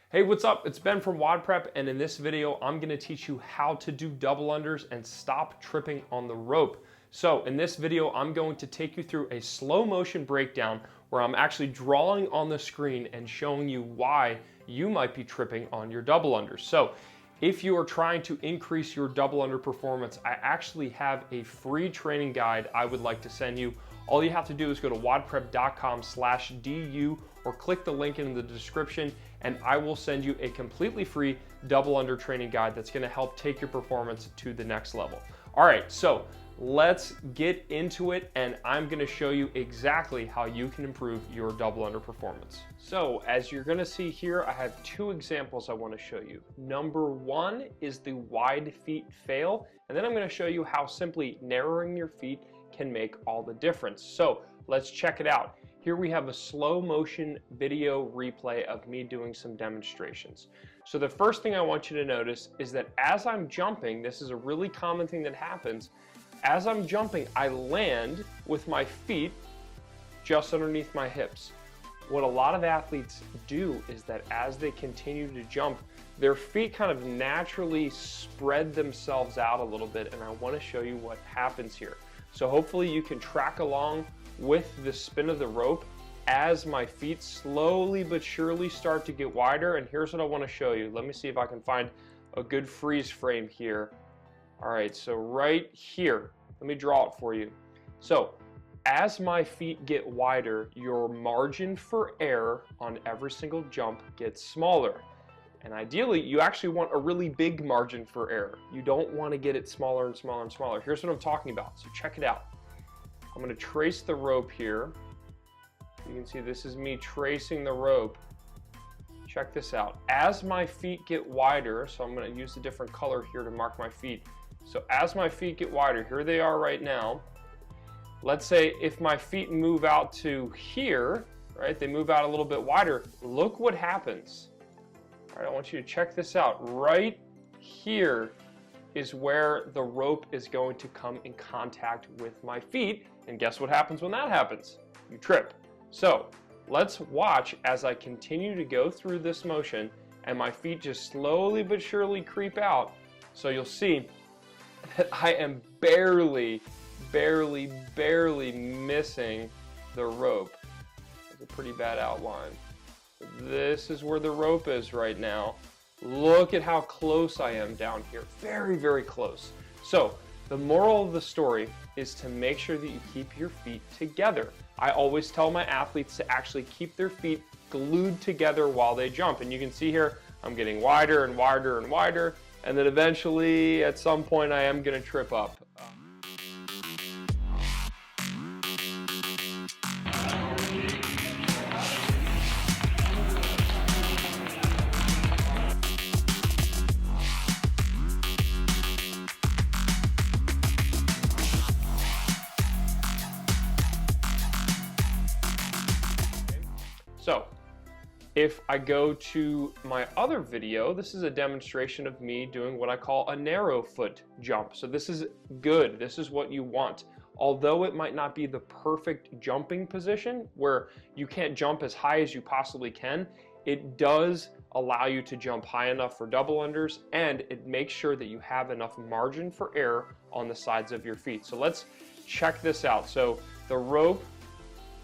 Hey, what's up? It's Ben from WODprep, and in this video, I'm gonna teach you how to do double unders and stop tripping on the rope. So in this video, I'm going to take you through a slow motion breakdown where I'm actually drawing on the screen and showing you why you might be tripping on your double unders. So if you are trying to increase your double under performance, I actually have a free training guide I would like to send you. All you have to do is go to wodprep.com/du or click the link in the description, and I will send you a completely free double under training guide that's gonna help take your performance to the next level. All right, so let's get into it, and I'm gonna show you exactly how you can improve your double under performance. So as you're gonna see here, I have two examples I wanna show you. Number one is the wide feet fail, and then I'm gonna show you how simply narrowing your feet can make all the difference. So let's check it out. Here we have a slow motion video replay of me doing some demonstrations. So the first thing I want you to notice is that as I'm jumping, this is a really common thing that happens, as I'm jumping, I land with my feet just underneath my hips. What a lot of athletes do is that as they continue to jump, their feet kind of naturally spread themselves out a little bit, and I want to show you what happens here. So hopefully you can track along with the spin of the rope as my feet slowly but surely start to get wider. And here's what I want to show you. Let me see if I can find a good freeze frame here. All right, so right here, let me draw it for you. So as my feet get wider, your margin for error on every single jump gets smaller. And ideally, you actually want a really big margin for error. You don't want to get it smaller and smaller and smaller. Here's what I'm talking about, so check it out. I'm going to trace the rope here. You can see this is me tracing the rope. Check this out. As my feet get wider, so I'm going to use a different color here to mark my feet. So as my feet get wider, here they are right now. Let's say if my feet move out to here, right, they move out a little bit wider, look what happens. All right, I want you to check this out. Right here is where the rope is going to come in contact with my feet. And guess what happens when that happens? You trip. So let's watch as I continue to go through this motion and my feet just slowly but surely creep out. So you'll see that I am barely missing the rope. It's a pretty bad outline. This is where the rope is right now. Look at how close I am down here. Very, very close. So the moral of the story is to make sure that you keep your feet together. I always tell my athletes to actually keep their feet glued together while they jump. And you can see here, I'm getting wider and wider and wider. And then eventually, at some point, I am gonna trip up. So if I go to my other video, this is a demonstration of me doing what I call a narrow foot jump. So this is good. This is what you want. Although it might not be the perfect jumping position where you can't jump as high as you possibly can, it does allow you to jump high enough for double unders, and it makes sure that you have enough margin for error on the sides of your feet. So let's check this out. So the rope,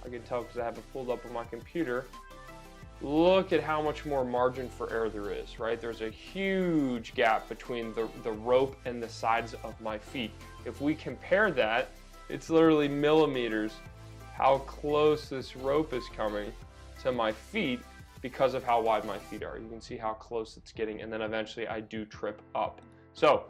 I can tell because I have it pulled up on my computer. Look at how much more margin for error there is, right? There's a huge gap between the rope and the sides of my feet. If we compare that, it's literally millimeters how close this rope is coming to my feet because of how wide my feet are. You can see how close it's getting, and then eventually I do trip up. So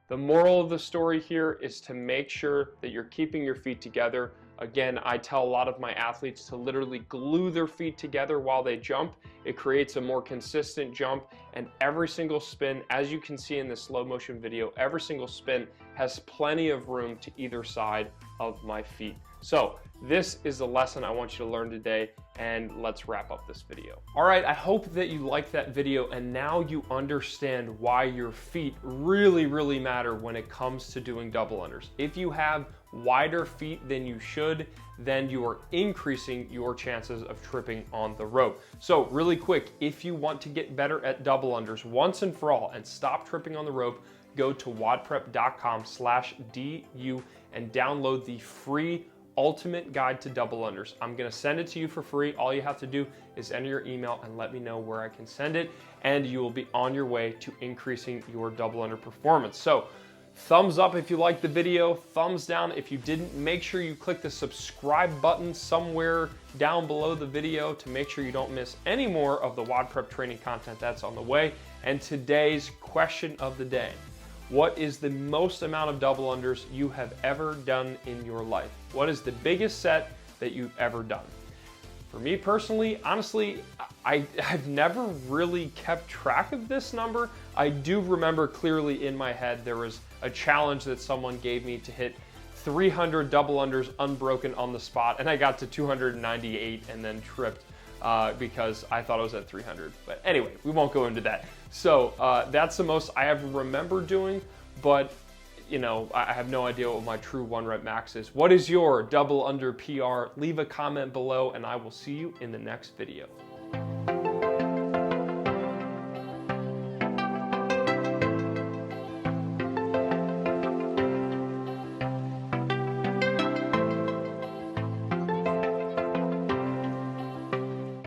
the moral of the story here is to make sure that you're keeping your feet together. Again, I tell a lot of my athletes to literally glue their feet together while they jump. It creates a more consistent jump, and every single spin, as you can see in this slow motion video, every single spin has plenty of room to either side of my feet. So this is the lesson I want you to learn today, and let's wrap up this video. All right, I hope that you liked that video, and now you understand why your feet really matter when it comes to doing double unders. If you have wider feet than you should, then you are increasing your chances of tripping on the rope. So really quick, if you want to get better at double unders once and for all and stop tripping on the rope, go to wodprep.com/DU and download the free ultimate guide to double unders. I'm gonna send it to you for free. All you have to do is enter your email and let me know where I can send it, and you will be on your way to increasing your double under performance. So thumbs up if you liked the video, thumbs down if you didn't. Make sure you click the subscribe button somewhere down below the video to make sure you don't miss any more of the WODprep training content that's on the way. And today's question of the day: what is the most amount of double unders you have ever done in your life? What is the biggest set that you've ever done? For me personally, honestly, I've never really kept track of this number. I do remember clearly in my head there was a challenge that someone gave me to hit 300 double unders unbroken on the spot, and I got to 298 and then tripped because I thought I was at 300. But anyway, we won't go into that. So that's the most I ever remember doing, but you know, I have no idea what my true 1-rep max is. What is your double under PR? Leave a comment below and I will see you in the next video.